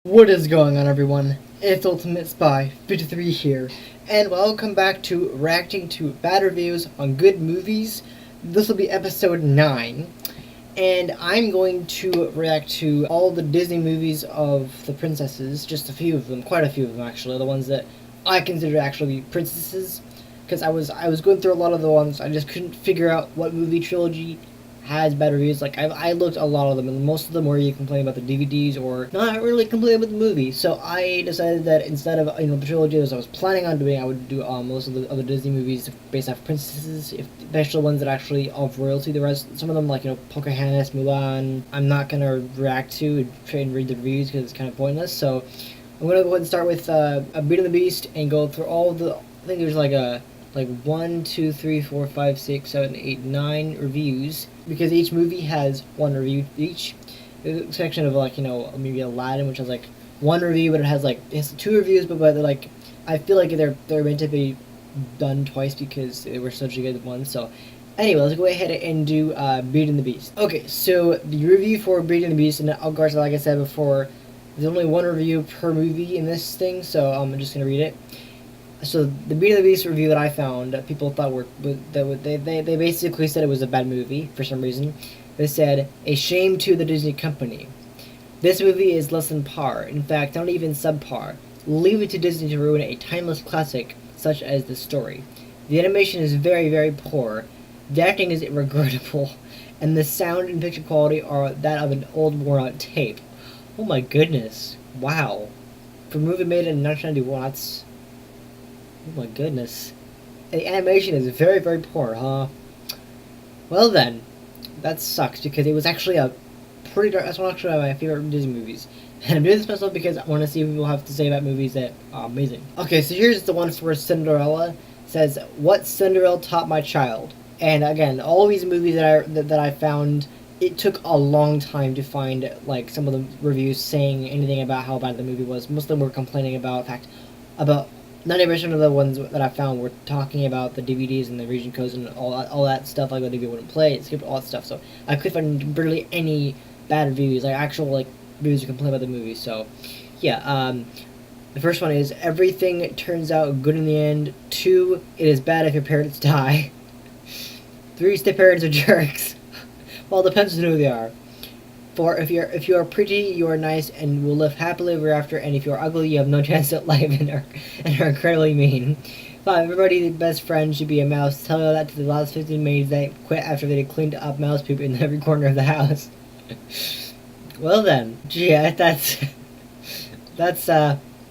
What is going on, everyone? It's Ultimate Spy 53 here, and welcome back to reacting to bad reviews on good movies. This will be episode 9, and I'm going to react to all the Disney movies of the princesses, just a few of them, quite a few of them actually, the ones that I consider actually princesses, because I was going through a lot of the ones, I just couldn't figure out what movie trilogy has bad reviews. Like I looked a lot of them, and most of them were you complaining about the DVDs or not really complaining about the movie. So I decided that instead of the trilogy as I was planning on doing, I would do most of the other Disney movies based off princesses, especially ones that actually of royalty. The rest, some of them like Pocahontas, Mulan, I'm not gonna react to and try and read the reviews because it's kind of pointless. So I'm gonna go ahead and start with A Beauty and the Beast and go through all of the. I think there's like 1, 2, 3, 4, 5, 6, 7, 8, 9 reviews because each movie has one review each. There's a section of maybe Aladdin, which has like one review, but it has two reviews, but they're like I feel like they're meant to be done twice because they were such a good one. So anyway, let's go ahead and do Beauty and the Beast. Okay, so the review for Beauty and the Beast, and of course, like I said before, there's only one review per movie in this thing, so I'm just gonna read it. So the Beauty and the Beast review that I found, people thought they basically said it was a bad movie for some reason. They said, a shame to the Disney company. This movie is less than par, in fact not even subpar. Leave it to Disney to ruin a timeless classic such as this story. The animation is very, very poor, the acting is regrettable, and the sound and picture quality are that of an old worn out tape. Oh my goodness, wow. For a movie made in 1991, that's... oh my goodness. The animation is very, very poor, huh? Well then, that sucks because it was actually a pretty dark. That's one actually of my favorite Disney movies. And I'm doing this myself because I want to see what people have to say about movies that are amazing. Okay, so here's the one for Cinderella. It says, what Cinderella taught my child. And again, all these movies that I found, it took a long time to find like some of the reviews saying anything about how bad the movie was. Most of them were complaining about about 90% of the ones that I found were talking about the DVDs and the region codes and all that stuff, like the DVD wouldn't play, it skipped all that stuff, so I could find barely any bad reviews, like actual reviews to complain about the movie. So yeah, the first one is, everything turns out good in the end. 2, it is bad if your parents die. 3, step parents are jerks. Well, it depends on who they are. 4, if you are pretty, you are nice and will live happily ever after, and if you are ugly, you have no chance at life and are incredibly mean. 5, everybody's best friend should be a mouse. Tell that to the last 15 maids that quit after they cleaned up mouse poop in every corner of the house. Well then, yeah, that's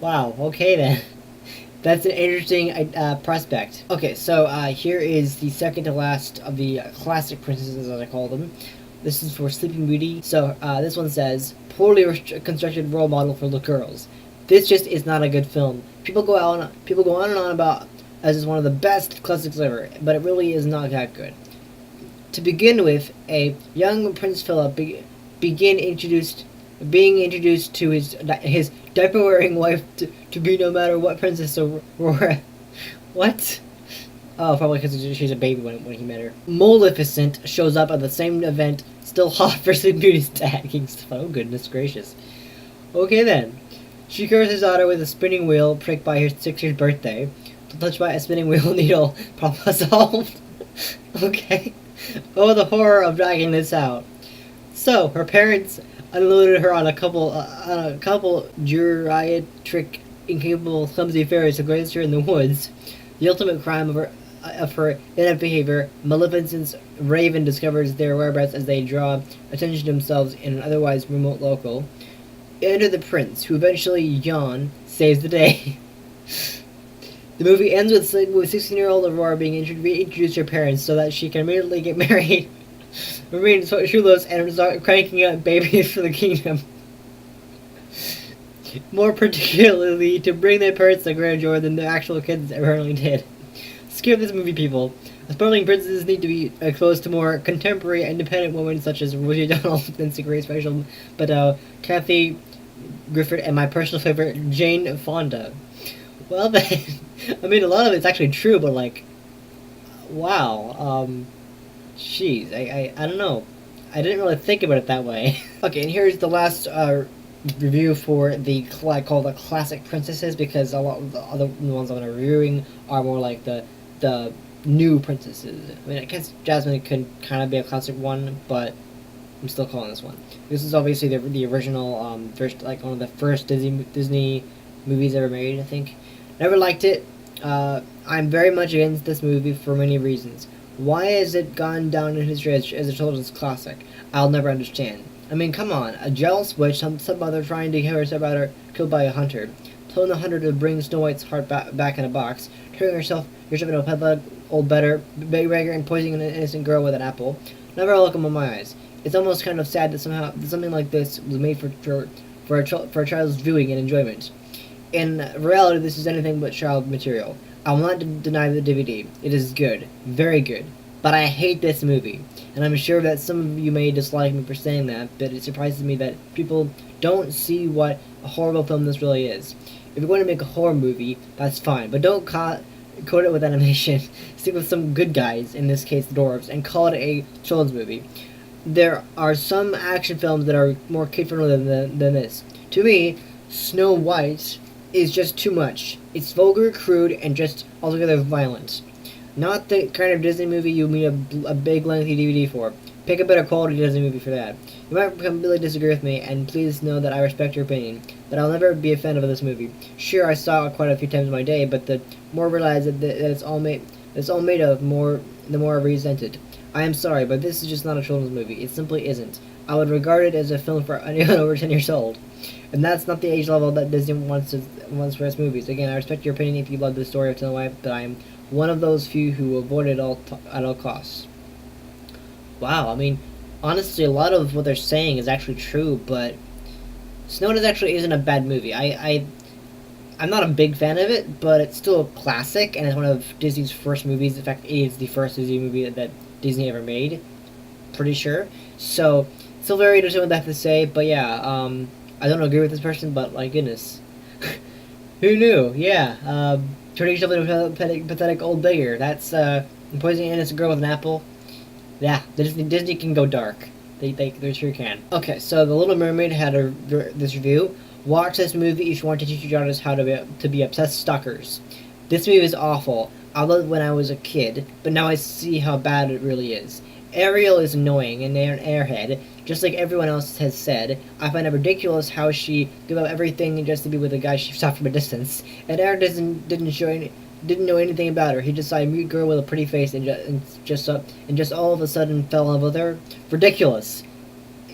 wow, okay then. That's an interesting prospect. Okay, so here is the second to last of the classic princesses, as I call them. This is for Sleeping Beauty. So this one says, poorly constructed role model for little girls. This just is not a good film. People go on and on about as is one of the best classics ever, but it really is not that good. To begin with, a young Prince Philip being introduced to his diaper-wearing wife to be no matter what princess or what? Oh, probably because she's a baby when he met her. Maleficent shows up at the same event, still hot for Sleeping Beauty's tagging stuff. Oh, goodness gracious. Okay then. She cures his daughter with a spinning wheel pricked by her 6th birthday. Touched by a spinning wheel needle. Problem solved. Okay. Oh, the horror of dragging this out. So, her parents unloaded her on a couple geriatric, incapable, clumsy fairies who grazed her in the woods. The ultimate crime of her inept behavior, Maleficent's raven discovers their whereabouts as they draw attention to themselves in an otherwise remote local. Enter the prince, who eventually, Jan, saves the day. The movie ends with 16-year-old Aurora being reintroduced to her parents so that she can immediately get married, remain shoeless, and start cranking out babies for the kingdom. More particularly to bring their parents the greater joy than the actual kids apparently did. Skip this movie, people. Aspiring princesses need to be exposed to more contemporary, independent women such as Rosie O'Donnell, Nancy Grace Special, but Kathy Griffith, and my personal favorite, Jane Fonda. Well then, I mean, a lot of it's actually true, but like, wow, jeez, I don't know. I didn't really think about it that way. Okay, and here's the last review for the I call the classic princesses, because a lot of the other ones I'm reviewing are more like the new princesses. I mean, I guess Jasmine could kind of be a classic one, but I'm still calling this one. This is obviously the original, first, like one of the first Disney movies ever made, I think. Never liked it. I'm very much against this movie for many reasons. Why has it gone down in history as a children's classic? I'll never understand. I mean, come on, a jealous witch, some mother trying to kill her stepbrother, killed by a hunter, telling the hunter to bring Snow White's heart back in a box, turning yourself into a pathetic old beggar, and poisoning an innocent girl with an apple. Never a look in my eyes. It's almost kind of sad that somehow something like this was made for a child's viewing and enjoyment. In reality, this is anything but child material. I will not deny the DVD. It is good, very good, but I hate this movie. And I'm sure that some of you may dislike me for saying that, but it surprises me that people don't see what a horrible film this really is. If you're going to make a horror movie, that's fine, but don't coat it with animation. Stick with some good guys, in this case the dwarves, and call it a children's movie. There are some action films that are more kid-friendly than this. To me, Snow White is just too much. It's vulgar, crude, and just altogether violent. Not the kind of Disney movie you need a big lengthy DVD for. Pick a better quality Disney movie for that. You might completely disagree with me, and please know that I respect your opinion, but I'll never be a fan of this movie. Sure, I saw it quite a few times in my day, but the more I realize that it's all made of, the more I resent it. I am sorry, but this is just not a children's movie. It simply isn't. I would regard it as a film for anyone over 10 years old. And that's not the age level that Disney wants for its movies. Again, I respect your opinion if you love the story of Snow White, but I am one of those few who avoid it at all costs. Wow, I mean, honestly, a lot of what they're saying is actually true, but Snow White actually isn't a bad movie. I'm not a big fan of it, but it's still a classic, and it's one of Disney's first movies. In fact, it is the first Disney movie that Disney ever made. Pretty sure. So, still very interesting what they have to say, but yeah, I don't agree with this person, but my goodness. Who knew? Yeah, turning yourself into a pathetic old beggar. That's, poisoning an innocent girl with an apple. Yeah, Disney can go dark. They sure can. Okay, so The Little Mermaid had this review. Watch this movie if you want to teach your daughters how to be obsessed stalkers. This movie is awful. I loved it when I was a kid, but now I see how bad it really is. Ariel is annoying and an airhead, just like everyone else has said. I find it ridiculous how she gave up everything just to be with a guy she saw from a distance. And Eric didn't know anything about her. He just saw a mute girl with a pretty face and just all of a sudden fell in love with her. Ridiculous.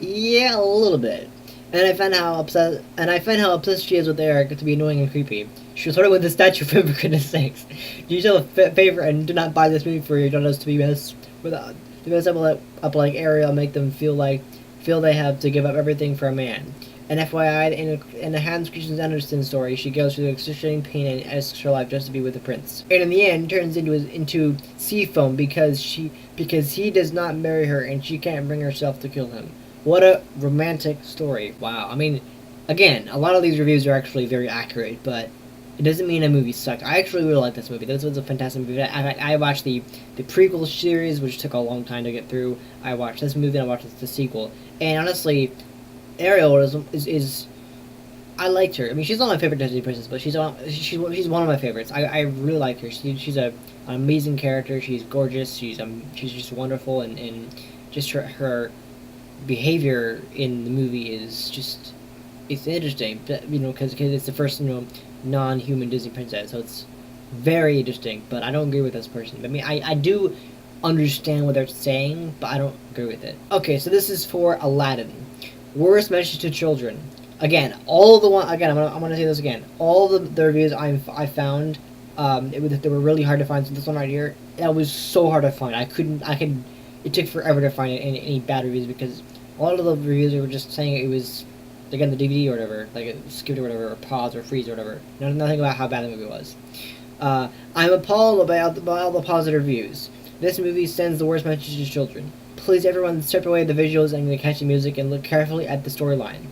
Yeah, a little bit. And I find how obsessed she is with Eric to be annoying and creepy. She was flirting with the statue for goodness sakes. Do yourself a favor and do not buy this movie for your daughters to be messed with. To mess up like Ariel, make them feel they have to give up everything for a man. And FYI, in the Hans Christian Andersen story, she goes through the excruciating pain and risks her life just to be with the prince. And in the end, turns into sea foam because he does not marry her and she can't bring herself to kill him. What a romantic story! Wow. I mean, again, a lot of these reviews are actually very accurate, but it doesn't mean a movie sucked. I actually really like this movie. This was a fantastic movie. I watched the prequel series, which took a long time to get through. I watched this movie and I watched the sequel. And honestly, Ariel is I liked her. I mean, she's not my favorite Disney princess, but she's one of my favorites. I really like her. She's an amazing character. She's gorgeous. She's just wonderful, and just her behavior in the movie is just, it's interesting, because it's the first non-human Disney princess, so it's very interesting. But I don't agree with this person. I mean, I do understand what they're saying, but I don't agree with it. Okay, so this is for Aladdin. Worst message to children. Again, I'm gonna say this again. All the reviews I found, they were really hard to find. So this one right here, that was so hard to find. It took forever to find any bad reviews, because a lot of the reviews were just saying it was, again, the DVD or whatever, like it skipped or whatever, or pause or freeze or whatever. Nothing about how bad the movie was. I'm appalled by all the positive reviews. This movie sends the worst message to children. Please, everyone, strip away the visuals and the catchy music and look carefully at the storyline.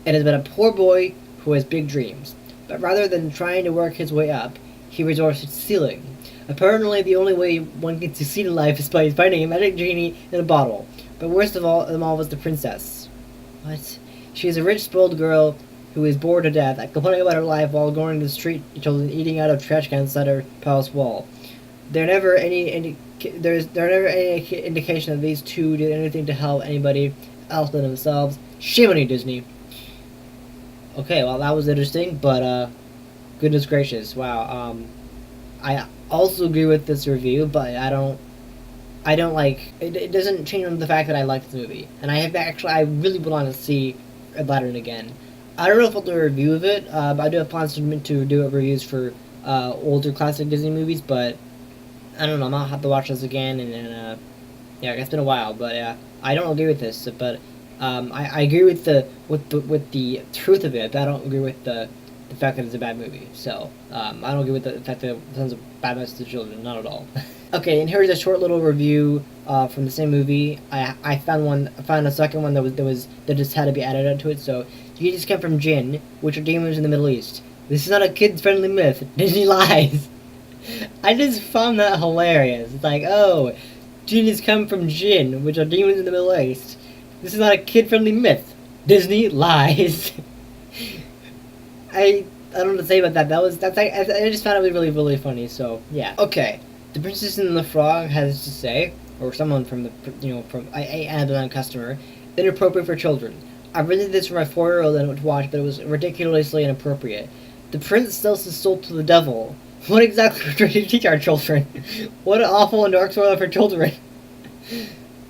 It is about a poor boy who has big dreams, but rather than trying to work his way up, he resorts to stealing. Apparently, the only way one can succeed in life is by finding a magic genie in a bottle. But worst of all them all was the princess. What? She is a rich, spoiled girl who is bored to death, complaining about her life while going to the street children eating out of trash cans inside her palace wall. There never any indication that these two did anything to help anybody else than themselves. Shame on you, Disney. Okay, well that was interesting, but goodness gracious, wow. I also agree with this review, but I don't like it. It doesn't change on the fact that I like this movie, and I really would want to see Aladdin again. I don't know if I'll do a review of it. But I do have plans to do reviews for older classic Disney movies, but I don't know. I might have to watch this again, and then yeah, it's been a while, but I don't agree with this. But I agree with the truth of it. But I don't agree with the fact that it's a bad movie. So I don't agree with the fact that it sends a bad message to children. Not at all. Okay, and here's a short little review from the same movie. I found a second one that just had to be added onto it. So you just come from Jinn, which are demons in the Middle East. This is not a kids-friendly myth. Disney lies. I just found that hilarious. It's like, oh, genies come from Jinn, which are demons in the Middle East. This is not a kid-friendly myth. Disney lies. I don't know what to say about that. I just found it really, really funny. So yeah. Okay, The Princess and the Frog has to say, or someone from from an customer, inappropriate for children. I rented this for my 4-year-old to watch, but it was ridiculously inappropriate. The prince sells his soul to the devil. What exactly are we trying to teach our children? What an awful and dark story for children.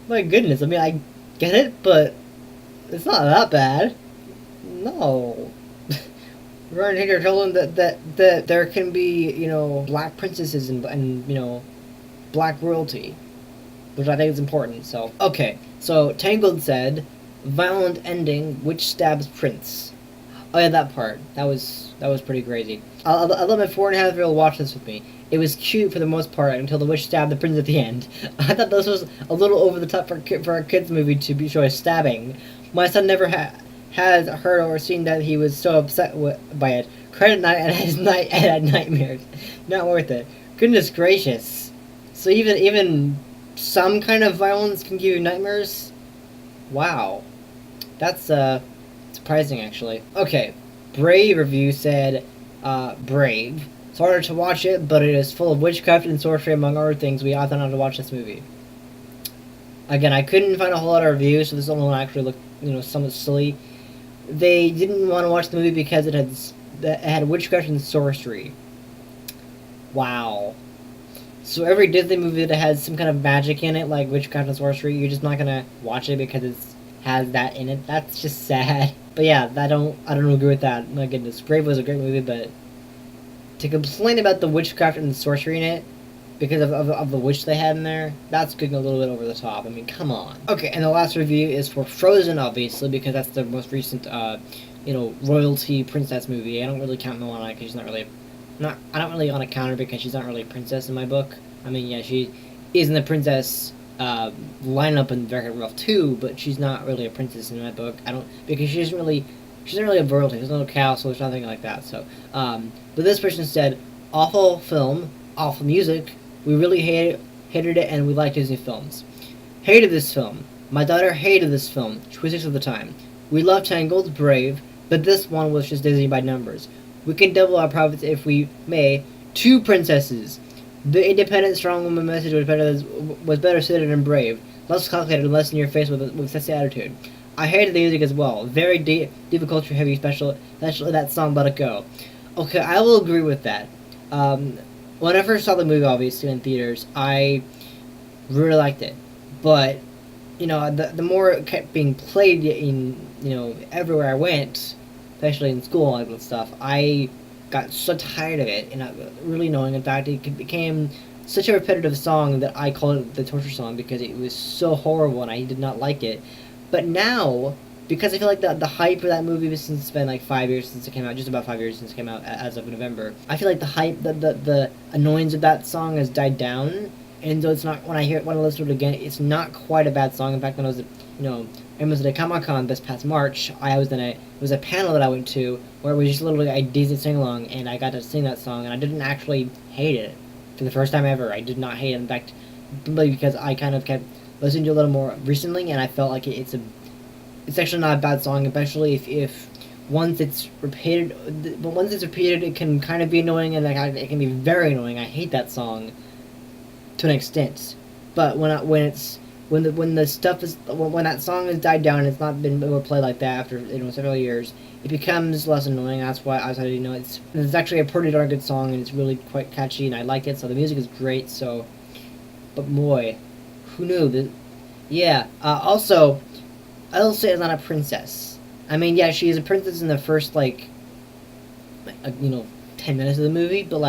My goodness, I mean, I get it, but it's not that bad. No. We're going to teach our children that there can be, black princesses and black royalty. Which I think is important, so. Okay, so Tangled said, violent ending, witch stabs prince. Oh yeah, that part. That was pretty crazy. I let my 4.5-year-old watch this with me. It was cute for the most part until the witch stabbed the prince at the end. I thought this was a little over the top for a kids movie to be showing stabbing. My son never has heard or seen that. He was so upset by it. Credit night and his had nightmares. Not worth it. Goodness gracious. So even some kind of violence can give you nightmares? Wow. That's surprising, actually. Okay, Brave review said, Brave. It's harder to watch it, but it is full of witchcraft and sorcery among other things. We ought not to watch this movie. Again, I couldn't find a whole lot of reviews, so this only one actually looked, somewhat silly. They didn't want to watch the movie because it had witchcraft and sorcery. Wow. So every Disney movie that has some kind of magic in it, like witchcraft and sorcery, you're just not gonna watch it because it has that in it. That's just sad. But yeah, I don't agree with that. My goodness, Brave was a great movie, but to complain about the witchcraft and the sorcery in it because of the witch they had in there, that's getting a little bit over the top. I mean, come on. Okay, and the last review is for Frozen, obviously, because that's the most recent, royalty princess movie. I don't really count Moana because she's not really. I don't really want to count her because she's not really a princess in my book. I mean, yeah, she is in the princess lineup in Wreck-It Ralph 2, but she's not really a princess in my book. Because she's not really a royalty. There's no castle, there's nothing like that. So, but this person said, awful film, awful music. We really hated it, and we like Disney films. Hated this film. My daughter hated this film. She was 6 at the time. We love Tangled, Brave, but this one was just Disney by numbers. We can double our profits if we may. 2 princesses. The independent, strong woman message was better suited and Brave. Less calculated and less in your face with sexy attitude. I hated the music as well. Very diva culture heavy, especially that song Let It Go. Okay, I will agree with that. When I first saw the movie, obviously, in theaters, I really liked it. But, the more it kept being played in, everywhere I went, especially in school and stuff, I got so tired of it, and not really knowing, in fact, it became such a repetitive song that I called it the torture song because it was so horrible and I did not like it. But now, because I feel like the hype for that movie, since it's been like 5 years since it came out, just about 5 years since it came out as of November, I feel like the hype, the annoyance of that song has died down, and so it's not, when I listen to it again, it's not quite a bad song. In fact, when I was at, it was at Comic-Con this past March, it was a panel that I went to where it was just literally a Disney sing-along, and I got to sing that song, and I didn't actually hate it. For the first time ever, I did not hate it. In fact, because I kind of kept listening to it a little more recently, and I felt like it's actually not a bad song, especially if once it's repeated, it can kind of be annoying, and it can be very annoying. I hate that song to an extent, but when that song has died down and it's not been able to play like that after several years, it becomes less annoying. That's why I said it's actually a pretty darn good song, and it's really quite catchy, and I like it. So the music is great. So, but boy, who knew that? Yeah. Also, Elsa is not a princess. I mean, yeah, she is a princess in the first 10 minutes of the movie, but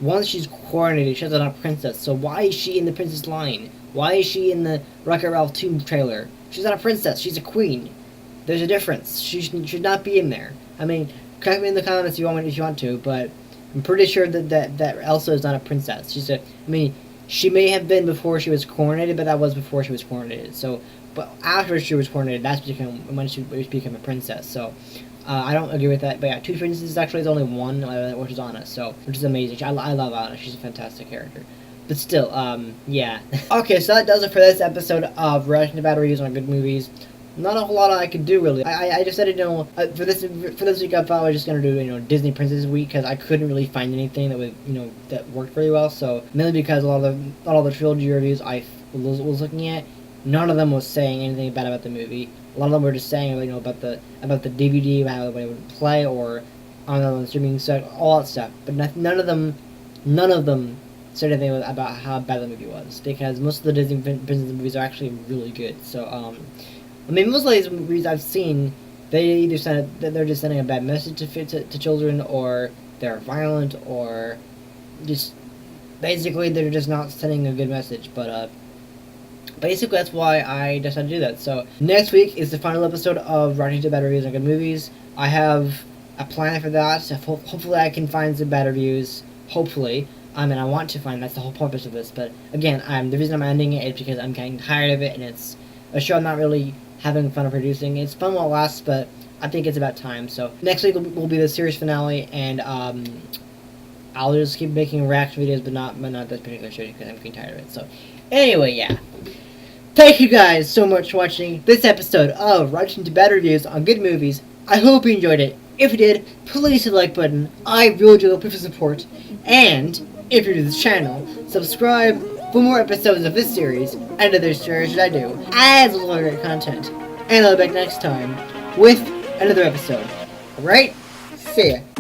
once she's coronated, she's not a princess. So why is she in the princess line? Why is she in the Wreck-It Ralph 2 trailer? She's not a princess. She's a queen. There's a difference. She should not be in there. I mean, correct me in the comments if you want to, but I'm pretty sure that Elsa is not a princess. She may have been before she was coronated, but that was before she was coronated. So, but after she was coronated, that's when she became a princess. So, I don't agree with that. But yeah, two princesses actually is only one, which is Anna. So, which is amazing. I love Anna. She's a fantastic character. But still, yeah. Okay, so that does it for this episode of Reaction to Bad Reviews on Good Movies. Not a whole lot I could do, really. I decided, for this week I thought I was just going to do, Disney Princess Week, because I couldn't really find anything that worked very well. So, mainly because a lot of the trilogy reviews I was looking at, none of them was saying anything bad about the movie. A lot of them were just saying, about the DVD, how it would play, or on the streaming site, all that stuff. But none of them said anything about how bad the movie was, because most of the Disney Princess movies are actually really good. So, most of these movies I've seen, they're just sending a bad message to children, or they're violent, or just basically they're just not sending a good message. But basically that's why I decided to do that. So next week is the final episode of Reacting to Bad Reviews on Good Movies. I have a plan for that. So hopefully I can find some bad reviews. Hopefully. I want to find. That's the whole purpose of this. But again, the reason I'm ending it is because I'm getting tired of it, and it's a show I'm not really having fun of producing. It's fun while it lasts, but I think it's about time. So next week will be the series finale, and I'll just keep making reaction videos, but not this particular show because I'm getting tired of it. So anyway, yeah. Thank you guys so much for watching this episode of Reaction to Bad Reviews on Good Movies. I hope you enjoyed it. If you did, please hit the like button. I really do appreciate your support. And if you're new to this channel, subscribe for more episodes of this series and other series that I do, as well as great content. And I'll be back next time with another episode. Alright? See ya.